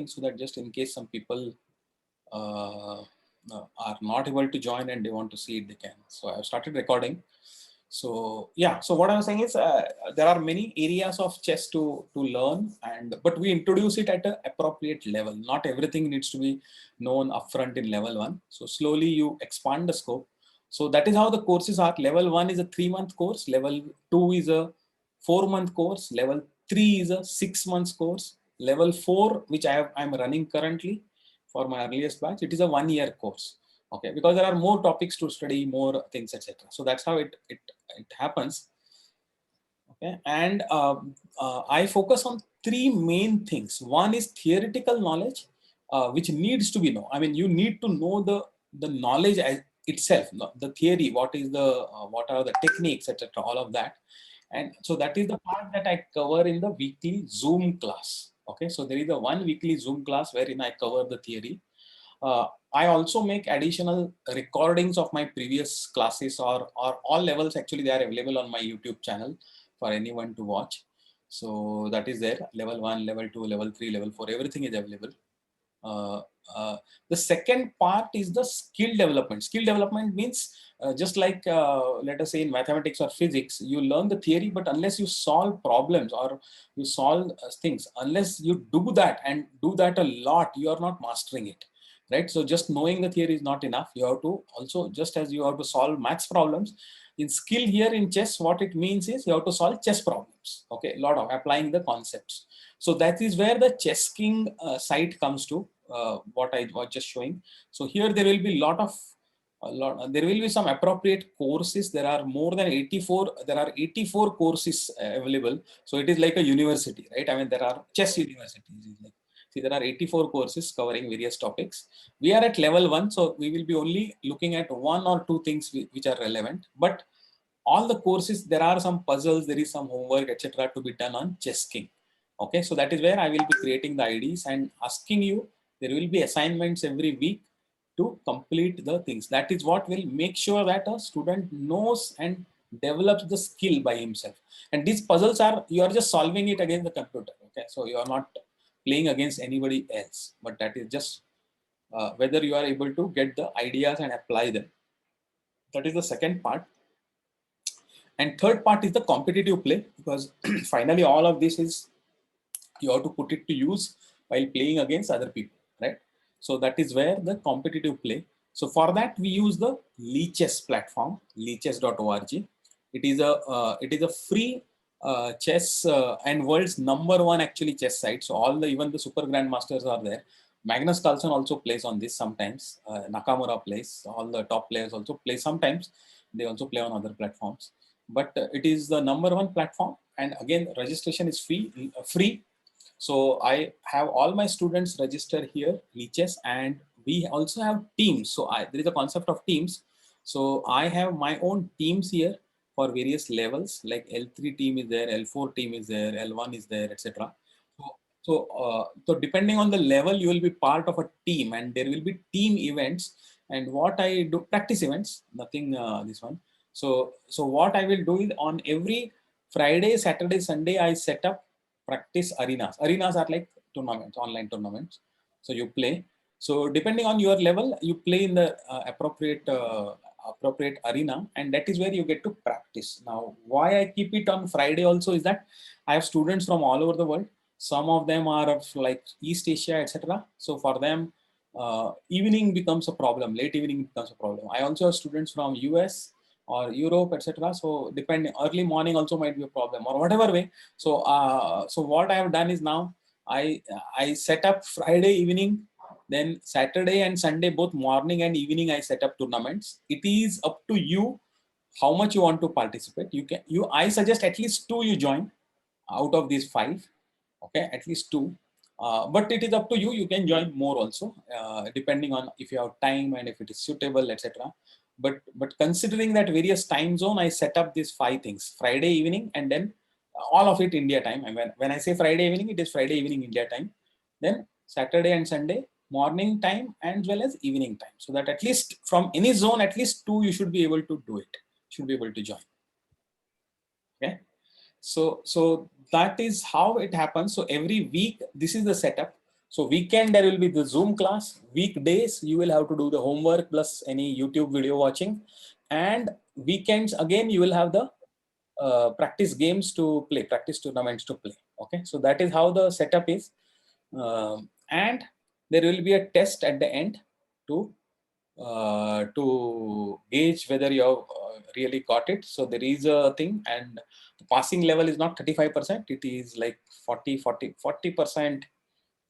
so that just in case some people uh, are not able to join and they want to see it, they can. So I've started recording. So yeah, so what I was saying is there are many areas of chess to learn, and but we introduce it at an appropriate level. Not everything needs to be known upfront in level 1. So slowly you expand the scope. So that is how the courses are. Level 1 is a 3-month course. Level 2 is a 4-month course. Level 3 is a 6-month course. Level 4, which I'm running currently for my earliest batch, it is a 1-year course. Okay, because there are more topics to study, more things, etc. So that's how it happens. Okay, and I focus on 3 main things. One is theoretical knowledge, which needs to be known. I mean, you need to know the knowledge itself, the theory, what are the techniques, etc. All of that. And so that is the part that I cover in the weekly Zoom class. Okay, so there is a 1 weekly Zoom class wherein I cover the theory. I also make additional recordings of my previous classes, or all levels. Actually, they are available on my YouTube channel for anyone to watch. So that is there. Level 1, level 2, level 3, level 4, everything is available. Uh, uh, the second part is the skill development. Skill development means just like let us say in mathematics or physics, you learn the theory, but unless you solve problems or you solve things, unless you do that and do that a lot, you are not mastering it, right? So just knowing the theory is not enough. You have to also, just as you have to solve maths problems, in skill here in chess, what it means is you have to solve chess problems. Okay, a lot of applying the concepts. So that is where the Chess King site comes to, what I was just showing. So here there will be there will be some appropriate courses. There are more than 84, there are 84 courses available. So it is like a university, right? I mean, there are chess universities. Like, see, there are 84 courses covering various topics. We are at level 1, so we will be only looking at 1 or 2 things which are relevant. But all the courses, there are some puzzles, there is some homework, etc. to be done on Chess King. Okay, so that is where I will be creating the IDs and asking you, there will be assignments every week to complete the things. That is what will make sure that a student knows and develops the skill by himself. And these puzzles are, you are just solving it against the computer. Okay, so you are not playing against anybody else, but that is just whether you are able to get the ideas and apply them. That is the second part. And third part is the competitive play, because finally all of this is, you have to put it to use while playing against other people, right? So that is where the competitive play. So for that we use the Lichess platform, lichess.org. It is a free chess and world's #1 actually chess site. So all the, even the super grandmasters are there. Magnus Carlsen also plays on this sometimes. Nakamura plays. All the top players also play sometimes. They also play on other platforms. But it is the #1 platform. And again, registration is free. So I have all my students register here, Lichess, and we also have teams. So there is a concept of teams. So I have my own teams here for various levels, like L3 team is there, L4 team is there, L1 is there, etc. So depending on the level, you will be part of a team, and there will be team events. And what I do, practice events, nothing this one. So what I will do is on every Friday, Saturday, Sunday, I set up practice arenas. Arenas are like tournaments, online tournaments. So you play. So depending on your level, you play in the appropriate arena, and that is where you get to practice. Now, why I keep it on Friday also is that I have students from all over the world. Some of them are of like East Asia, etc. So for them, evening becomes a problem. Late evening becomes a problem. I also have students from US or Europe, etc. So depending, early morning also might be a problem, or whatever way. So what I have done is now I set up Friday evening, then Saturday and Sunday, both morning and evening, I set up tournaments. It is up to you how much you want to participate. I suggest at least 2 you join out of these 5. Okay, at least 2. But it is up to you. You can join more also, depending on if you have time and if it is suitable, etc. But considering that various time zone, I set up these 5 things: Friday evening, and then all of it India time. And when I say Friday evening, it is Friday evening India time. Then Saturday and Sunday morning time as well as evening time. So that at least from any zone, at least 2 you should be able to do it. Should be able to join. Okay. So that is how it happens. So every week, this is the setup. So weekend there will be the Zoom class. Weekdays you will have to do the homework plus any YouTube video watching, and weekends again you will have the practice games to play, practice tournaments to play. Okay, so that is how the setup is, and there will be a test at the end to gauge whether you have really got it. So there is a thing, and the passing level is not 35%, it is like 40%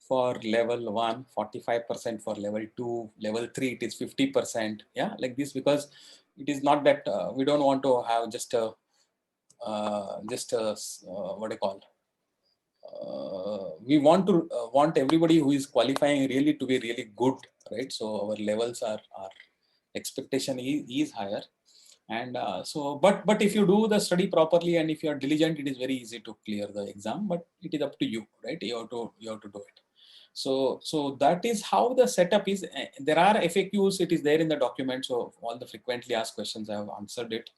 for level 1, 45% for level 2, level 3 it is 50%, yeah, like this, because it is not that we don't want to have just a what do you call, we want everybody who is qualifying really to be really good, right? So our levels are expectation is higher, and but if you do the study properly and if you are diligent, it is very easy to clear the exam, but it is up to you, right? You have to do it. So that is how the setup is. There are FAQs, it is there in the document, so all the frequently asked questions I have answered it.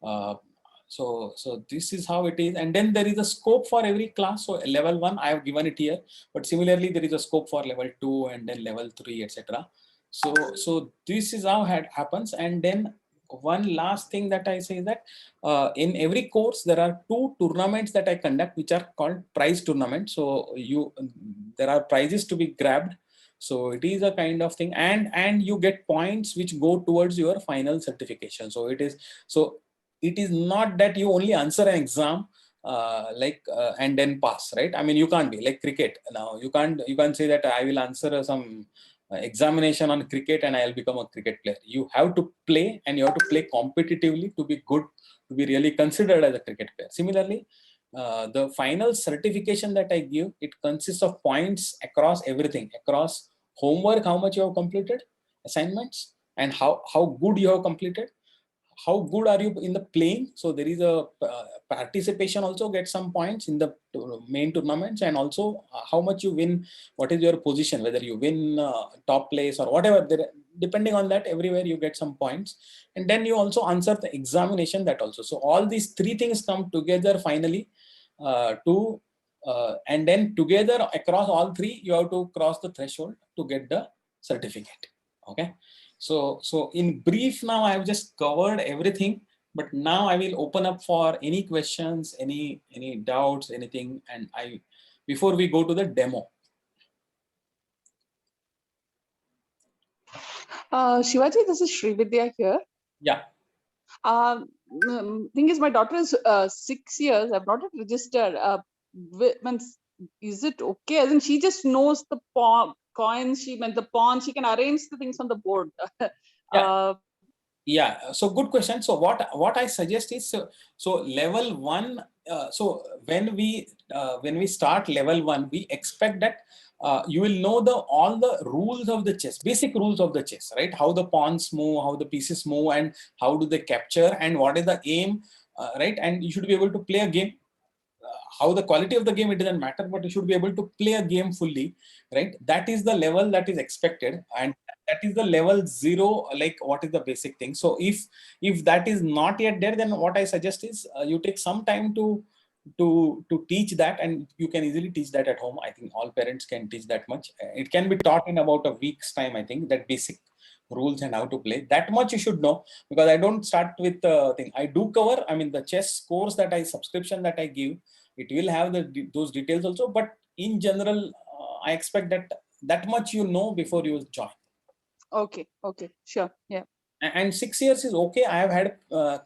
uh, so this is how it is, and then there is a scope for every class. So level 1 I have given it here, but similarly there is a scope for level 2 and then level 3, etc. So this is how it happens. And then one last thing that I say is that in every course there are 2 tournaments that I conduct, which are called prize tournaments. So there are prizes to be grabbed, so it is a kind of thing, and you get points which go towards your final certification. So it is not that you only answer an exam and then pass, right? I mean, you can't be like cricket. Now you can't say that I will answer some examination on cricket and I'll become a cricket player. You have to play, and you have to play competitively to be good, to be really considered as a cricket player. Similarly, the final certification that I give, it consists of points across everything, across homework, how much you have completed, assignments, and how good you have completed, how good are you in the playing. So there is a participation also, get some points in the main tournaments, and also how much you win, what is your position, whether you win top place or whatever there, depending on that, everywhere you get some points. And then you also answer the examination, that also. So all these 3 things come together finally to and then together across all 3 you have to cross the threshold to get the certificate. Okay, so in brief, now I have just covered everything, but now I will open up for any questions, any doubts, anything, and before we go to the demo. Shivaji, this is Srividya here. Yeah. Thing is, my daughter is 6 years. I've not yet registered. Is it okay? As in, she just knows the coins. She meant the pawn. She can arrange the things on the board. Yeah. So good question. So what I suggest is, so level 1. So when we start level 1, we expect that you will know all the rules of the chess, basic rules of the chess, right? How the pawns move, how the pieces move, and how do they capture, and what is the aim, right? And you should be able to play a game. How the quality of the game, it doesn't matter, but you should be able to play a game fully, right? That is the level that is expected, and that is the level 0, like what is the basic thing. So if that is not yet there, then what I suggest is you take some time to teach that, and you can easily teach that at home. I think all parents can teach that much. It can be taught in about a week's time, I think, that basic rules and how to play. That much you should know, because I don't start with the thing. I do cover, I mean, the chess course that subscription that I give, it will have those details also, but in general, I expect that much you know before you join. Okay, sure, yeah. And 6 years is okay. I have had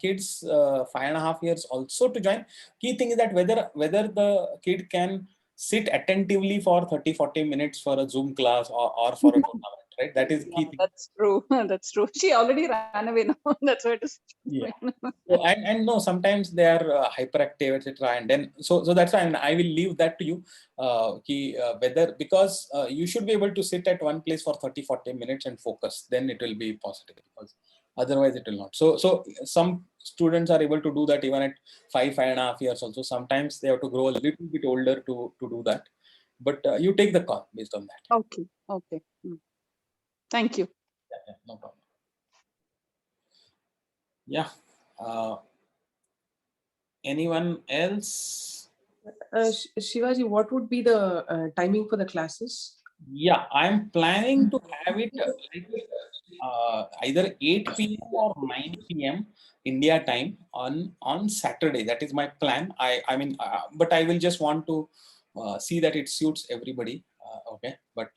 kids 5.5 years also to join. Key thing is that whether the kid can sit attentively for 30-40 minutes for a Zoom class or for a tournament, right? That is key thing. That's true. That's true. She already ran away now. That's why it is. Yeah. So, and no, sometimes they are hyperactive, etc. And then so that's why I will leave that to you. Whether, because you should be able to sit at one place for 30-40 minutes and focus, then it will be positive, because otherwise it will not. So some students are able to do that even at 5.5 years also. Sometimes they have to grow a little bit older to do that, but you take the call based on that. Okay. Thank you. Yeah, no problem. Yeah. Anyone else? Shivaji, what would be the timing for the classes? Yeah, I'm planning to have it like either 8 p.m. or 9 p.m. India time on Saturday. That is my plan. But I will just want to see that it suits everybody. Okay, but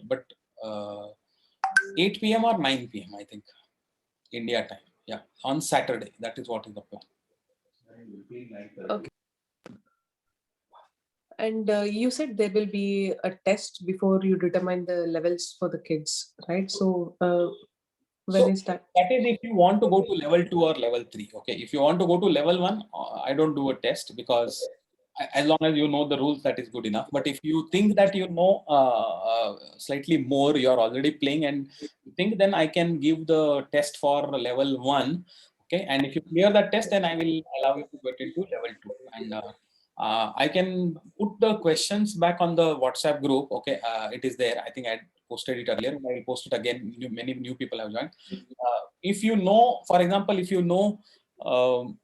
uh, 8 p.m. or 9 p.m. I think India time. Yeah, on Saturday. That is what is the plan. Okay. And you said there will be a test before you determine the levels for the kids, right? So when So is that? that is if you want to go to level 2 or level 3. Okay, if you want to go to level 1, I don't do a test because as long as you know the rules, that is good enough. But if you think that you know slightly more, you are already playing and you think, then I can give the test for level 1. Okay, and if you clear that test, then I will allow you to get into level 2. And I can put the questions back on the WhatsApp group. Okay, it is there. I think I posted it earlier. I will post it again. Many new people have joined. If you know, for example, if you know all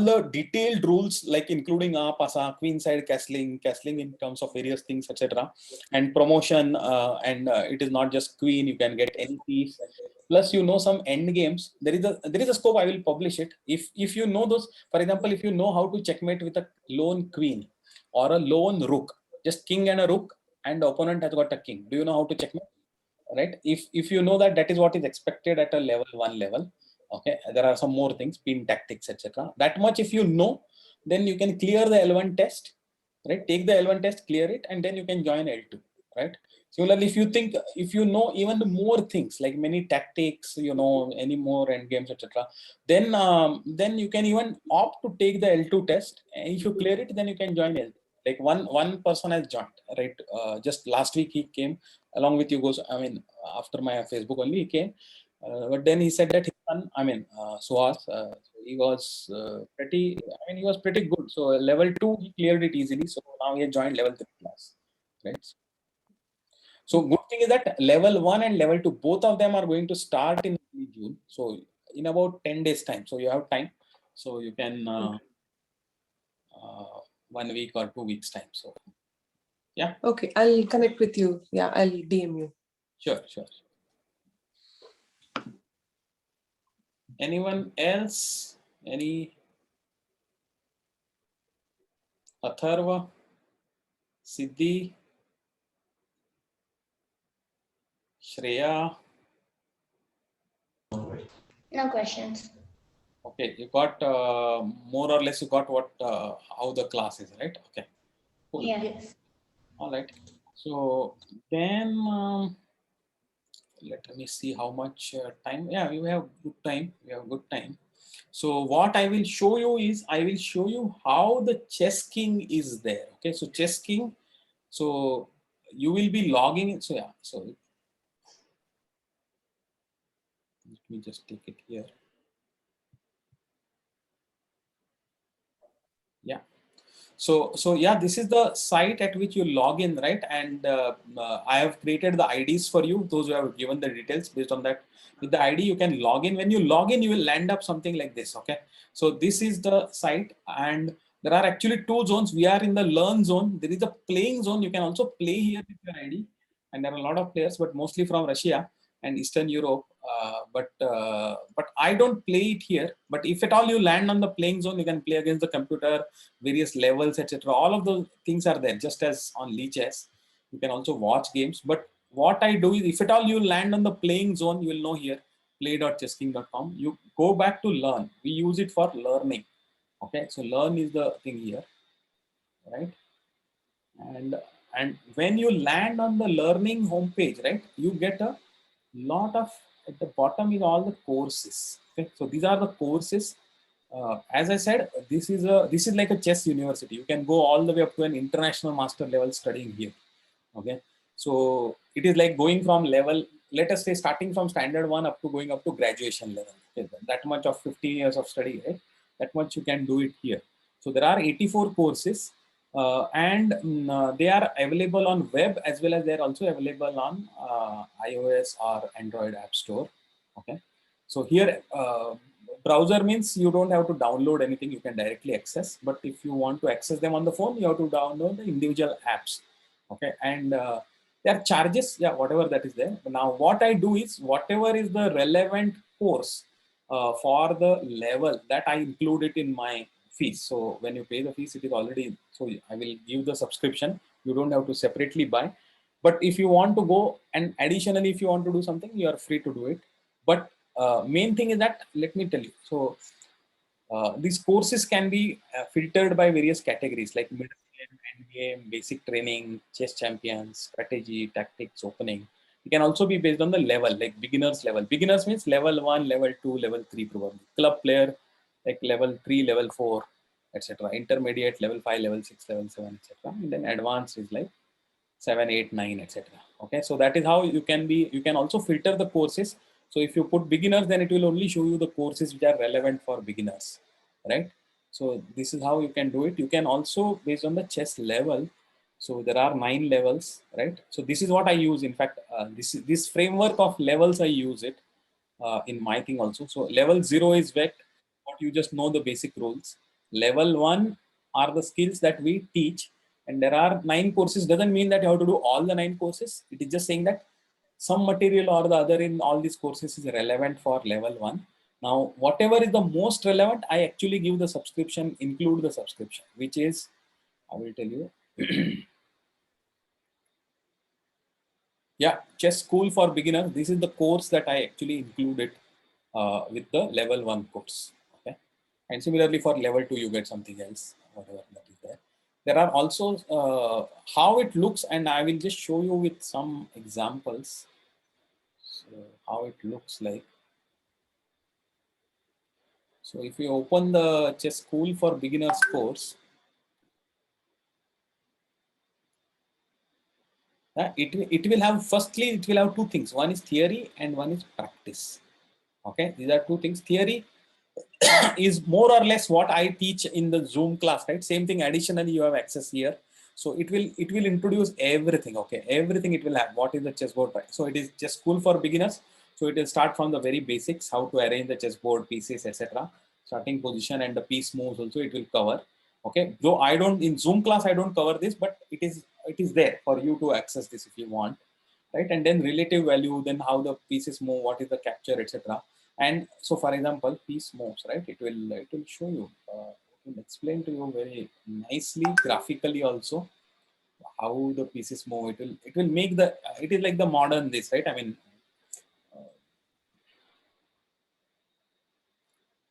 the detailed rules, like including pasa, queen side castling in terms of various things, etc., and promotion, and it is not just queen. You can get any piece. Plus, you know some end games. There is a scope. I will publish it. If you know those, for example, if you know how to checkmate with a lone queen or a lone rook, just king and a rook, and the opponent has got a king. Do you know how to checkmate? Right? If you know that that is what is expected at a level 1 level. Okay, there are some more things, pin tactics, etc. That much if you know, then you can clear the L1 test, right? Take the L1 test, clear it, and then you can join L2, right? Similarly, if you know even the more things like many tactics, you know, any more end games, etc., then you can even opt to take the L2 test, and if you clear it, then you can join L2. Like one person has joined, right? Just last week he came along with you, goes. I mean, after my Facebook only he came, but then he said that his son, I mean, Suhas, he was pretty. I mean, he was pretty good. So level 2 he cleared it easily. So now he has joined level 3 class, right? So good thing is that level 1 and level 2, both of them are going to start in June. So in about 10 days time. So you have time. So you can 1 week or 2 weeks time. So yeah. Okay, I'll connect with you. Yeah, I'll DM you. Sure. Anyone else? Any Atharva? Siddhi? Shreya? No questions. Okay, you got more or less you got what how the class is, right? Okay, cool. Yes. All right. So then let me see how much time. Yeah, we have good time. We have good time. So what I will show you is I will show you how the chess king is there. Okay, so chess king. So you will be logging in. So yeah, so let me just take it here. Yeah. So yeah, this is the site at which you log in, right? And I have created the IDs for you, those who have given the details. Based on that, with the ID you can log in. When you log in, you will land up something like this. Okay, so this is the site, and there are actually two zones. We are in the learn zone. There is a playing zone. You can also play here with your ID, and there are a lot of players, but mostly from Russia and Eastern Europe. But I don't play it here. But if at all you land on the playing zone, you can play against the computer, various levels, etc. All of those things are there, just as on Lichess. You can also watch games. But what I do is, if at all you land on the playing zone, you will know here, play.chessking.com. You go back to learn. We use it for learning. Okay, so learn is the thing here, right? And when you land on the learning homepage, right, you get a lot of, at the bottom is all the courses. Okay, so these are the courses. As I said, this is like a chess university. You can go all the way up to an international master level studying here. Okay, so it is like going from level, let us say, starting from standard 1 up to going up to graduation level. Okay, that much of 15 years of study, right? That much you can do it here. So there are 84 courses, and they are available on web, as well as they are also available on iOS or Android App Store. Okay, so here browser means you don't have to download anything, you can directly access. But if you want to access them on the phone, you have to download the individual apps. Okay, and There are charges, yeah, whatever that is there. But now what I do is whatever is the relevant course for the level that I include it in my fees. So when you pay the fees, it is already, so I will give the subscription. You don't have to separately buy. But if you want to go and additionally, if you want to do something, you are free to do it. But main thing is that, let me tell you. So these courses can be filtered by various categories like mid game, end game, basic training, chess champions, strategy, tactics, opening. It can also be based on the level, like beginners level. Beginners means level 1, level 2, level 3 probably. Club player, like level 3, level 4, etc. Intermediate, level 5, level 6, level 7, etc. And then advanced is like 7, 8, 9, etc. Okay, so that is how you can be, you can also filter the courses. So if you put beginners, then it will only show you the courses which are relevant for beginners, right? So this is how you can do it. You can also, based on the chess level, so there are 9 levels, right? So this is what I use. In fact, this framework of levels, I use it in my thing also. So level 0 is what you just know the basic rules. Level 1 are the skills that we teach, and there are 9 courses. Doesn't mean that you have to do all the 9 courses. It is just saying that some material or the other in all these courses is relevant for level 1. Now, whatever is the most relevant, I actually give the subscription, include the subscription, which is, I will tell you. Yeah, chess school for beginners. This is the course that I actually included with the level 1 course. Okay, and similarly for level 2, you get something else, whatever that is there. There are also how it looks, and I will just show you with some examples. So how it looks like. So if you open the chess school for beginners course, it will have, firstly, it will have 2 things. One is theory and one is practice. Okay, these are 2 things. Theory is more or less what I teach in the Zoom class, right? Same thing. Additionally, you have access here. So it will introduce everything. Okay, everything it will have. What is the chessboard? Right? So it is chess school for beginners. So it will start from the very basics, how to arrange the chessboard, pieces, etc. Starting position and the piece moves also it will cover. Okay, though I don't, in Zoom class I don't cover this, but it is there for you to access this if you want, right? And then relative value, then how the pieces move, what is the capture, etc. And so, for example, piece moves, right? It will show you, it will explain to you very nicely, graphically also, how the pieces move. It will make the, it is like the modern this, right? I mean,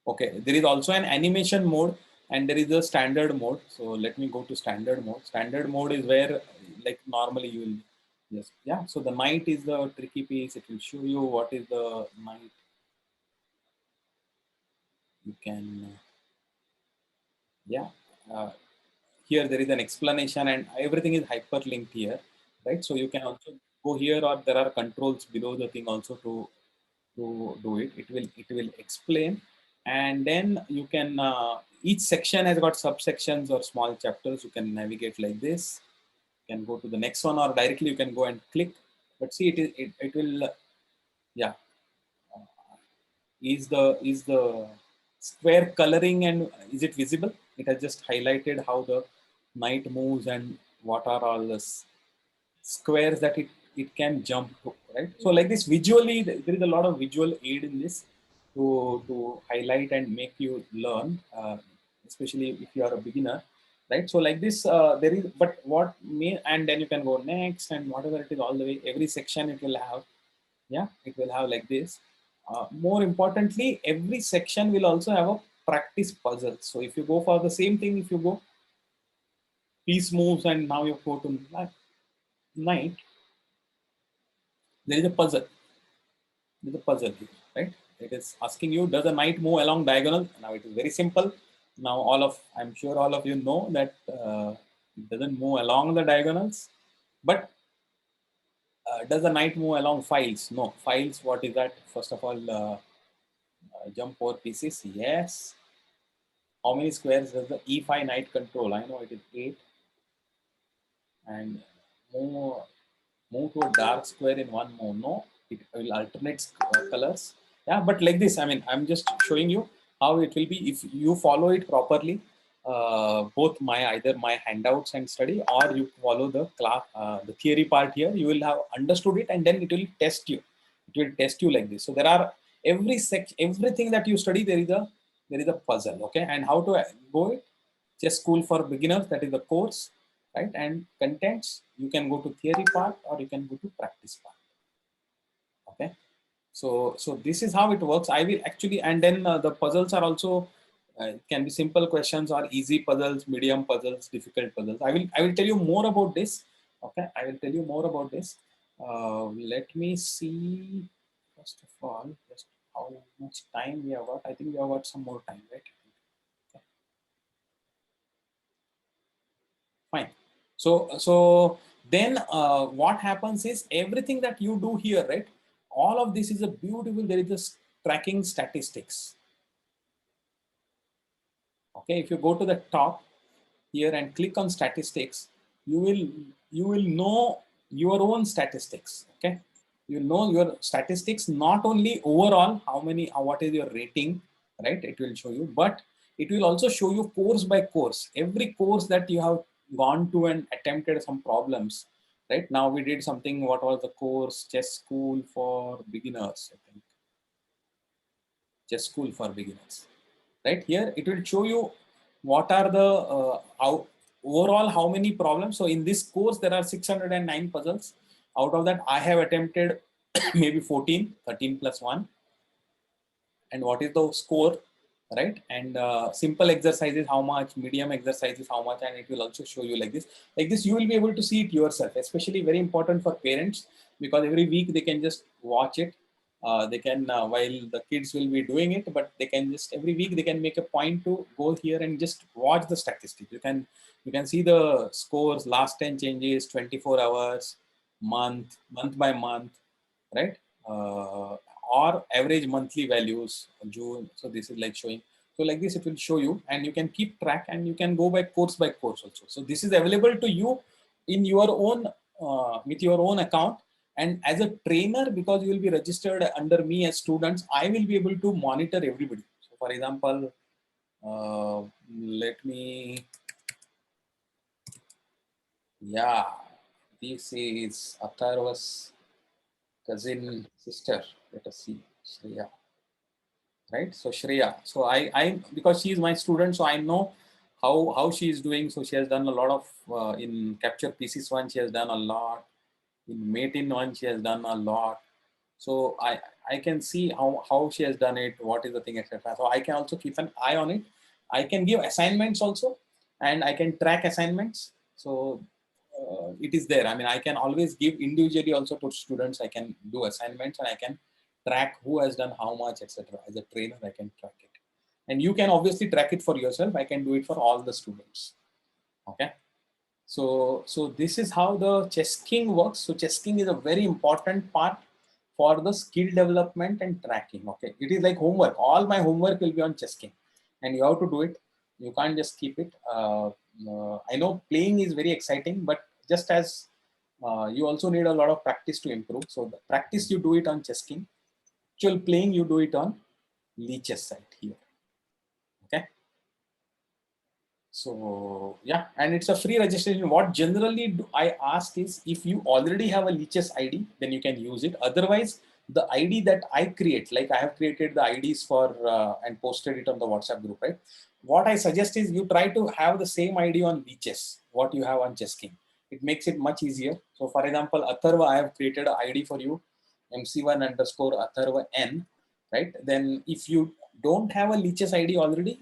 okay, there is also an animation mode and there is a standard mode. So let me go to standard mode. Standard mode is where, like, normally you will just, yeah. So the knight is the tricky piece. It will show you what is the knight. You can, yeah. Here there is an explanation and everything is hyperlinked here, right? So you can also go here, or there are controls below the thing also to do it. It will explain, and then you can each section has got subsections or small chapters. You can navigate like this. You can go to the next one, or directly you can go and click. But see, it will yeah. Is the square coloring, and is it visible? It has just highlighted how the knight moves and what are all the squares that it can jump to, right? So like this, visually there is a lot of visual aid in this to highlight and make you learn, especially if you are a beginner, right? So like this, there is, but what may, and then you can go next and whatever it is all the way, every section it will have, yeah, it will have like this. More importantly, every section will also have a practice puzzle. So if you go for the same thing, if you go piece moves and now you go to knight, there is a puzzle. There's a puzzle here, right? It is asking you, does a knight move along diagonal? Now it is very simple. Now I'm sure all of you know that it doesn't move along the diagonals, but does the knight move along files? No. Files, what is that? First of all, jump over pieces, yes. How many squares does the e5 knight control? I know it is 8. And move to a dark square in one move. No, it will alternate colors. Yeah, but like this, I mean, I'm just showing you how it will be if you follow it properly. both either my handouts and study, or you follow the class, the theory part here. You will have understood it, and then it will test you. It will test you like this. So there are everything that you study, there is a puzzle. Okay, and how to go it? Chess School for Beginners, that is the course, right? And contents, you can go to theory part or you can go to practice part. Okay, so this is how it works. I will actually, and then the puzzles are also it can be simple questions or easy puzzles, medium puzzles, difficult puzzles. I will tell you more about this. Okay, I will tell you more about this. Let me see. First of all, just how much time we have got. I think we have got some more time, right? Okay. Fine. So then what happens is everything that you do here, right? All of this is a beautiful. There is a tracking statistics. Okay, if you go to the top here and click on statistics, you will know your own statistics. Okay, you know your statistics, not only overall how many, what is your rating, right? It will show you, but it will also show you course by course. Every course that you have gone to and attempted some problems. Right now we did something. What was the course? Chess School for Beginners. I think Chess School for Beginners. Right here, it will show you what are the overall how many problems. So in this course, there are 609 puzzles. Out of that, I have attempted maybe 14, 13 plus 1. And what is the score, right? And simple exercises, how much, medium exercises, how much, and it will also show you like this. Like this, you will be able to see it yourself, especially very important for parents, because every week they can just watch it. They can, while the kids will be doing it, but they can just, every week they can make a point to go here and just watch the statistics. You can see the scores, last 10 changes, 24 hours, month by month, right? Or average monthly values, June. So this is like showing. So like this, it will show you, and you can keep track, and you can go by course also. So this is available to you in your own, with your own account. And as a trainer, because you will be registered under me as students, I will be able to monitor everybody. So for example, let me, yeah, this is Atharva's cousin sister. Let us see, Shreya. Right, so Shreya, so I because she is my student, so I know how she is doing. So she has done a lot of in Capture Pieces 1, she has done a lot. In Mate in 1, she has done a lot. So I can see how she has done it, what is the thing, etc. So I can also keep an eye on it. I can give assignments also, and I can track assignments. So it is there. I mean, I can always give individually also to students. I can do assignments, and I can track who has done how much, etc. As a trainer, I can track it, and you can obviously track it for yourself. I can do it for all the students. Okay. So this is how the Chess King works. So Chess King is a very important part for the skill development and tracking. Okay, it is like homework. All my homework will be on Chess King, and you have to do it. You can't just keep it. I know playing is very exciting, but just as you also need a lot of practice to improve. So the practice you do it on Chess King. Actual playing you do it on Lichess site here. Okay. So yeah, and it's a free registration. What generally I ask is, if you already have a Lichess ID, then you can use it. Otherwise, the ID that I create, like I have created the IDs for and posted it on the WhatsApp group, right? What I suggest is you try to have the same ID on Lichess, what you have on Chess King. It makes it much easier. So for example, Atharva, I have created an ID for you, MC1_Atharva N, right? Then if you don't have a Lichess ID already,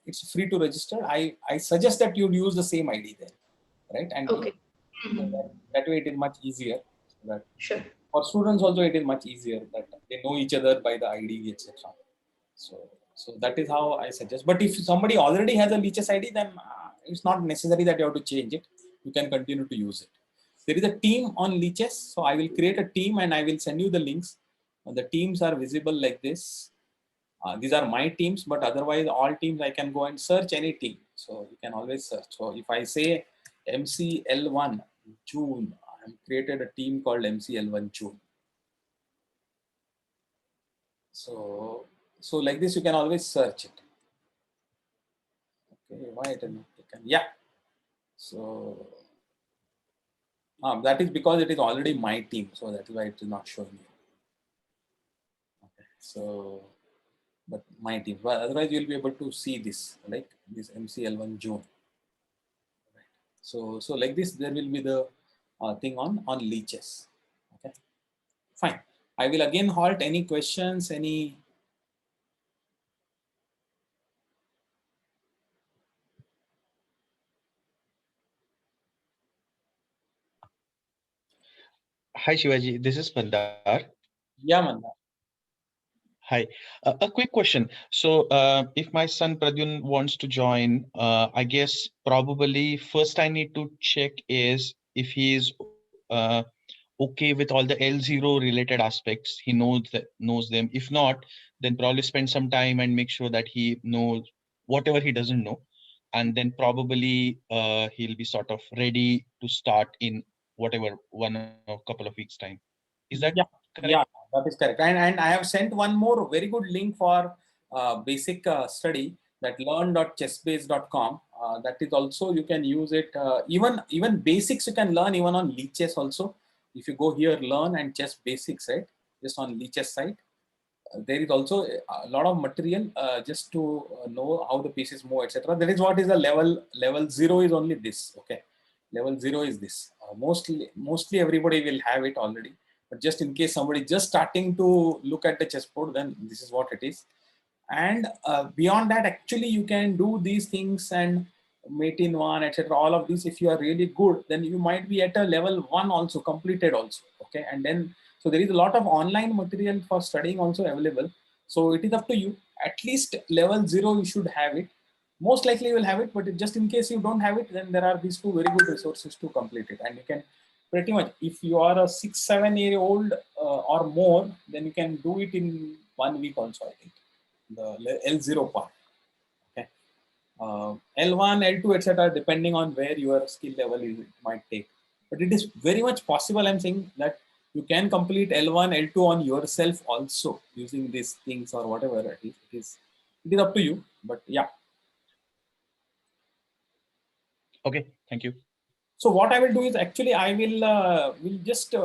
it's free to register. I suggest that you use the same ID there, right? And Okay. that way it is much easier. So that Sure. for students also it is much easier that they know each other by the ID, etc. So that is how I suggest. But if somebody already has a Lichess ID, then it's not necessary that you have to change it. You can continue to use it. There is a team on Lichess, so I will create a team and I will send you the links. The teams are visible like this. These are my teams, but otherwise all teams I can go and search any team. So you can always search. So if I say MCL1 June, I have created a team called MCL1 June. So like this, you can always search it. Okay, why it is not taken? Yeah. So that is because it is already my team, so that is why it is not showing you. Okay. So, but my team. But otherwise, you'll be able to see this, like this MCL1 June. Right. So like this, there will be the thing on leeches. Okay. Fine. I will again halt. Any questions? Any? Hi Shivaji, this is Mandar. Yeah, Manda. Hi. A quick question. So, if my son Pradyun wants to join, I guess probably first I need to check is if he is okay with all the L0 related aspects. He knows them. If not, then probably spend some time and make sure that he knows whatever he doesn't know, and then probably he'll be sort of ready to start in whatever one or couple of weeks time. Is that Yeah, correct? yeah, that is correct. And I have sent one more very good link for basic study, that learn.chessbase.com. That is also, you can use it. Even basics you can learn even on Leeches also. If you go here, learn and chess basics, right? Just on Leeches site. There is also a lot of material just to know how the pieces move, etc. That is what is the level 0 is only this. Okay, level 0 is this. Mostly everybody will have it already, but just in case somebody just starting to look at the chessboard, then this is what it is. And beyond that, actually you can do these things and mate in one, etc. All of these, if you are really good, then you might be at a level 1 also completed also. Okay, and then so there is a lot of online material for studying also available. So it is up to you. At least level 0 you should have it. Most likely you will have it, but just in case you don't have it, then there are these two very good resources to complete it. And you can pretty much, if you are a 6-7-year-old or more, then you can do it in 1 week also, I think, the L0 part. Okay. L1, L2, etc. depending on where your skill level is, it might take. But it is very much possible, I'm saying, that you can complete L1, L2 on yourself also using these things or whatever it is. It is up to you. But yeah. Okay, thank you. So what I will do is, actually I will just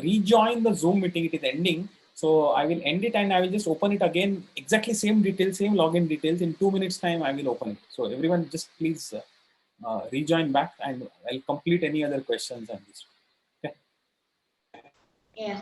rejoin the Zoom meeting. It is ending. So I will end it and I will just open it again. Exactly same details, same login details. In 2 minutes time, I will open it. So everyone just please rejoin back and I'll complete any other questions on this. Okay. Yeah.